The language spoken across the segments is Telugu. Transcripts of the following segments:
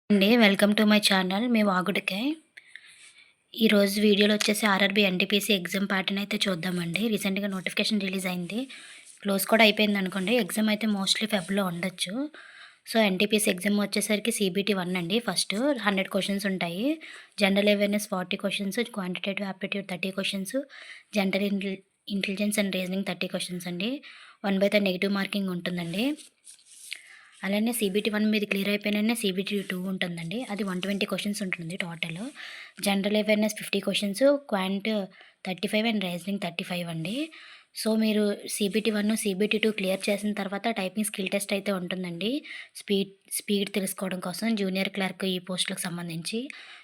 అండి వెల్కమ్ టు మై ఛానల్ మీ వాగుడికాయ్. ఈరోజు వీడియోలో వచ్చేసి ఆర్ఆర్బీ ఎన్టీపీసీ ఎగ్జామ్ ప్యాటర్న్ అయితే చూద్దామండి. రీసెంట్గా నోటిఫికేషన్ రిలీజ్ అయింది, క్లోజ్ కూడా అయిపోయింది అనుకోండి. ఎగ్జామ్ అయితే మోస్ట్లీ ఫెబ్లో ఉండొచ్చు. సో ఎన్టీపీసీ ఎగ్జామ్ వచ్చేసరికి CBT 1 అండి. ఫస్ట్ 100 క్వశ్చన్స్ ఉంటాయి. General awareness 40 questions, quantitative aptitude 30 questions, general intelligence and reasoning 30 questions అండి. 1/3 నెగిటివ్ మార్కింగ్ ఉంటుందండి. అలానే CBT 1 మీది క్లియర్ అయిపోయిన CBT 2 ఉంటుందండి. అది 120 క్వశ్చన్స్ ఉంటుంది total. General awareness 50 questions, quant 35 and reasoning 35 అండి. సో మీరు CBT 1, CBT 2 క్లియర్ చేసిన తర్వాత టైపింగ్ స్కిల్ టెస్ట్ అయితే ఉంటుందండి. స్పీడ్ తెలుసుకోవడం కోసం జూనియర్ క్లర్క్ ఈ పోస్టులకు సంబంధించి.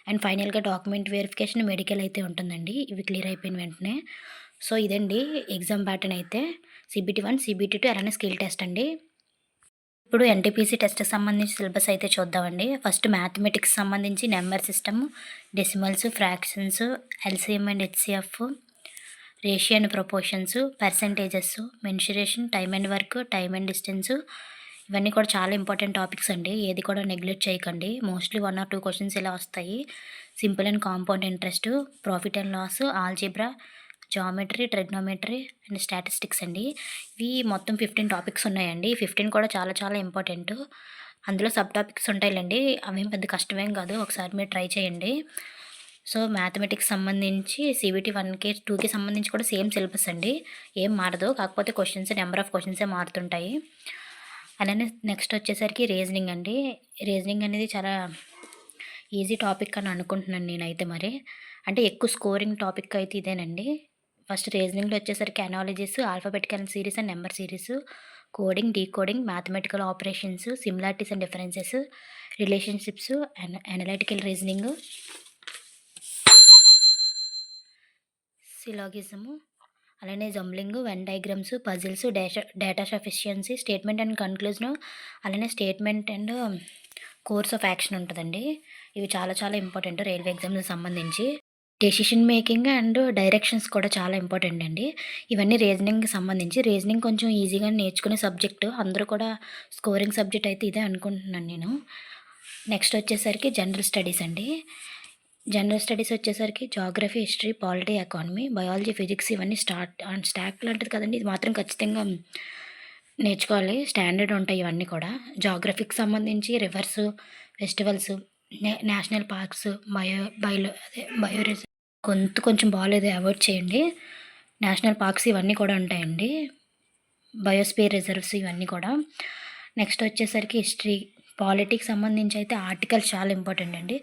అండ్ ఫైనల్గా డాక్యుమెంట్ వెరిఫికేషన్, మెడికల్ అయితే ఉంటుందండి. ఇవి క్లియర్ అయిపోయిన వెంటనే. సో ఇదండి ఎగ్జామ్ ప్యాటర్న్ అయితే. CBT 1, CBT 2 అలానే స్కిల్ టెస్ట్ అండి. ఇప్పుడు ఎన్టీపీసీ టెస్ట్కి సంబంధించి సిలబస్ అయితే చూద్దామండి. ఫస్ట్ మ్యాథమెటిక్స్ సంబంధించి number system, decimals, fractions, LCM and HCF, ratio and proportions, percentages, mensuration, time and work, time and distance, ఇవన్నీ కూడా చాలా ఇంపార్టెంట్ టాపిక్స్ అండి. ఏది కూడా నెగ్లెక్ట్ చేయకండి. మోస్ట్లీ 1 or 2 క్వశ్చన్స్ ఇలా వస్తాయి. Simple and compound interest, profit and loss, algebra, geometry, trigonometry and statistics అండి. ఇవి మొత్తం 15 టాపిక్స్ ఉన్నాయండి. 15 కూడా చాలా చాలా ఇంపార్టెంట్. అందులో సబ్ టాపిక్స్ ఉంటాయిలెండి. అవేం పెద్ద కష్టమేం కాదు. ఒకసారి మీరు ట్రై చేయండి. సో మ్యాథమెటిక్స్ సంబంధించి CBT 1కి 2కి సంబంధించి కూడా సేమ్ సిలబస్ అండి. ఏం మారదు. కాకపోతే క్వశ్చన్స్, నెంబర్ ఆఫ్ క్వశ్చన్సే మారుతుంటాయి. అలానే నెక్స్ట్ వచ్చేసరికి రీజనింగ్ అండి. రీజనింగ్ అనేది చాలా ఈజీ టాపిక్ అని అనుకుంటున్నాను నేనైతే మరి. అంటే ఎక్కువ స్కోరింగ్ టాపిక్ అయితే ఇదేనండి. ఫస్ట్ రీజనింగ్లో వచ్చేసరికి analogies, alphabetical series and number series, coding, decoding, mathematical operations, similarities and differences, relationships, analytical reasoning, syllogism, అలానే jumbling, Venn diagrams, puzzles, data sufficiency, statement and conclusion, అలానే statement and course of action ఉంటుందండి. ఇవి చాలా చాలా ఇంపార్టెంట్ రైల్వే ఎగ్జామ్స్కి సంబంధించి. డెసిషన్ మేకింగ్ అండ్ డైరెక్షన్స్ కూడా చాలా ఇంపార్టెంట్ అండి. ఇవన్నీ రీజనింగ్కి సంబంధించి. రీజనింగ్ కొంచెం ఈజీగా నేర్చుకునే సబ్జెక్టు. అందరూ కూడా స్కోరింగ్ సబ్జెక్ట్ అయితే ఇదే అనుకుంటున్నాను నేను. నెక్స్ట్ వచ్చేసరికి జనరల్ స్టడీస్ అండి. జనరల్ స్టడీస్ వచ్చేసరికి geography, history, polity, economy, biology, physics ఇవన్నీ స్టాక్ లాంటిది కదండి. ఇది మాత్రం ఖచ్చితంగా నేర్చుకోవాలి. స్టాండర్డ్ ఉంటాయి ఇవన్నీ కూడా. జాగ్రఫీకి సంబంధించి reverse, festivals, national parks, bio కొంచెం బాగాలేదు, అవాయిడ్ చేయండి. నేషనల్ పార్క్స్ ఇవన్నీ కూడా ఉంటాయండి. బయోస్పియర్ రిజర్వ్స్ ఇవన్నీ కూడా. నెక్స్ట్ వచ్చేసరికి హిస్టరీ, పాలిటిక్స్ సంబంధించి అయితే ఆర్టికల్స్ చాలా ఇంపార్టెంట్ అండి.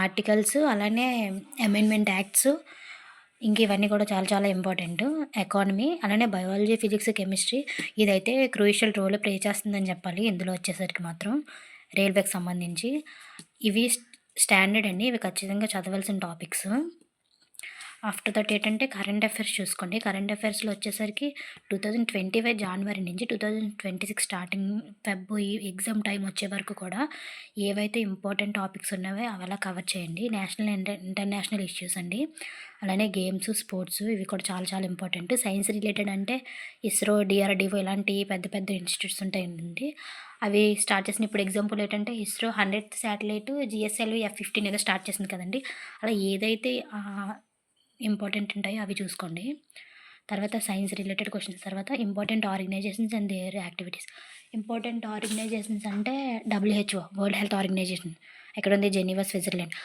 ఆర్టికల్స్ అలానే అమెండ్మెంట్ యాక్ట్స్, ఇంక ఇవన్నీ కూడా చాలా చాలా ఇంపార్టెంట్. ఎకానమీ అలానే బయాలజీ, ఫిజిక్స్, కెమిస్ట్రీ ఇదైతే క్రూషియల్ రోల్ ప్లే చేస్తుందని చెప్పాలి. ఇందులో వచ్చేసరికి మాత్రం రైల్వేకి సంబంధించి ఇవి స్టాండర్డ్ అండి. ఇవి ఖచ్చితంగా చదవాల్సిన టాపిక్స్. ఆఫ్టర్ దట్ ఏంటంటే కరెంట్ అఫైర్స్ చూసుకోండి. కరెంట్ అఫైర్స్లో వచ్చేసరికి 2025 జనవరి నుంచి 2026 స్టార్టింగ్ ఈ ఎగ్జామ్ టైం వచ్చే వరకు కూడా ఏవైతే ఇంపార్టెంట్ టాపిక్స్ ఉన్నాయో అలా కవర్ చేయండి. నేషనల్ అండ్ ఇంటర్నేషనల్ ఇష్యూస్ అండి. అలానే గేమ్స్, స్పోర్ట్స్ ఇవి కూడా చాలా చాలా ఇంపార్టెంట్. సైన్స్ రిలేటెడ్ అంటే ఇస్రో, DRDO ఇలాంటి పెద్ద పెద్ద ఇన్స్టిట్యూట్స్ ఉంటాయండి. అవి స్టార్ట్ చేసిన ఇప్పుడు ఎగ్జాంపుల్ ఏంటంటే ISRO 100th satellite GSLV F-15 ఏదో స్టార్ట్ చేసింది కదండి. అలా ఏదైతే ఇంపార్టెంట్ ఉంటాయో అవి చూసుకోండి. తర్వాత సైన్స్ రిలేటెడ్ క్వశ్చన్స్. తర్వాత important organisations and their activities. Important organisations అంటే WHO, వరల్డ్ హెల్త్ ఆర్గనైజేషన్ ఎక్కడుంది? Geneva, Switzerland.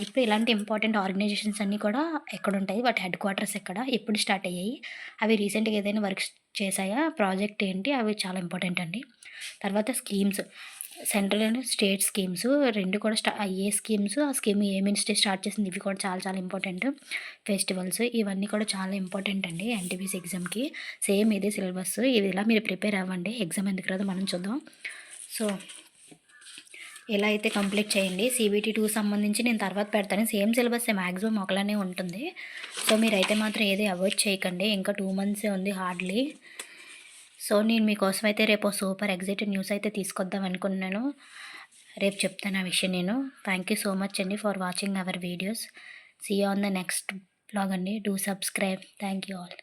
ఇప్పుడు ఇలాంటి ఇంపార్టెంట్ ఆర్గనైజేషన్స్ అన్నీ కూడా ఎక్కడుంటాయి? వాటి హెడ్ క్వార్టర్స్ ఎక్కడ? ఎప్పుడు స్టార్ట్ అయ్యాయి? అవి రీసెంట్గా ఏదైనా వర్క్ చేశాయా? ప్రాజెక్ట్ ఏంటి? అవి చాలా ఇంపార్టెంట్ అండి. తర్వాత schemes, central and state schemes 2 కూడా ఏ స్కీమ్స్, ఆ స్కీమ్ ఏ మినిస్ట్రీ స్టార్ట్ చేసింది ఇవి కూడా చాలా చాలా ఇంపార్టెంట్. ఫెస్టివల్స్ ఇవన్నీ కూడా చాలా ఇంపార్టెంట్ అండి ఎన్టీపీసీ ఎగ్జామ్కి. సేమ్ ఇదే సిలబస్. ఇది ఇలా మీరు ప్రిపేర్ అవ్వండి. ఎగ్జామ్ ఎందుకు రాదో మనం చూద్దాం. సో ఎలా అయితే కంప్లీట్ చేయండి. CBT 2 సంబంధించి నేను తర్వాత పెడతాను. సేమ్ సిలబస్ మ్యాక్సిమం ఒకలానే ఉంటుంది. సో మీరైతే మాత్రం ఏది అవాయిడ్ చేయకండి. ఇంకా 2 months ఉంది హార్డ్లీ. సో నేను మీకోసం అయితే రేపు సూపర్ ఎగ్జైటెడ్ న్యూస్ అయితే తీసుకొద్దాం అనుకున్నాను. రేపు చెప్తాను ఆ విషయం నేను. థ్యాంక్ యూ సో మచ్ అండి for watching our videos. See you on the next blog అండి. Do subscribe. Thank you all.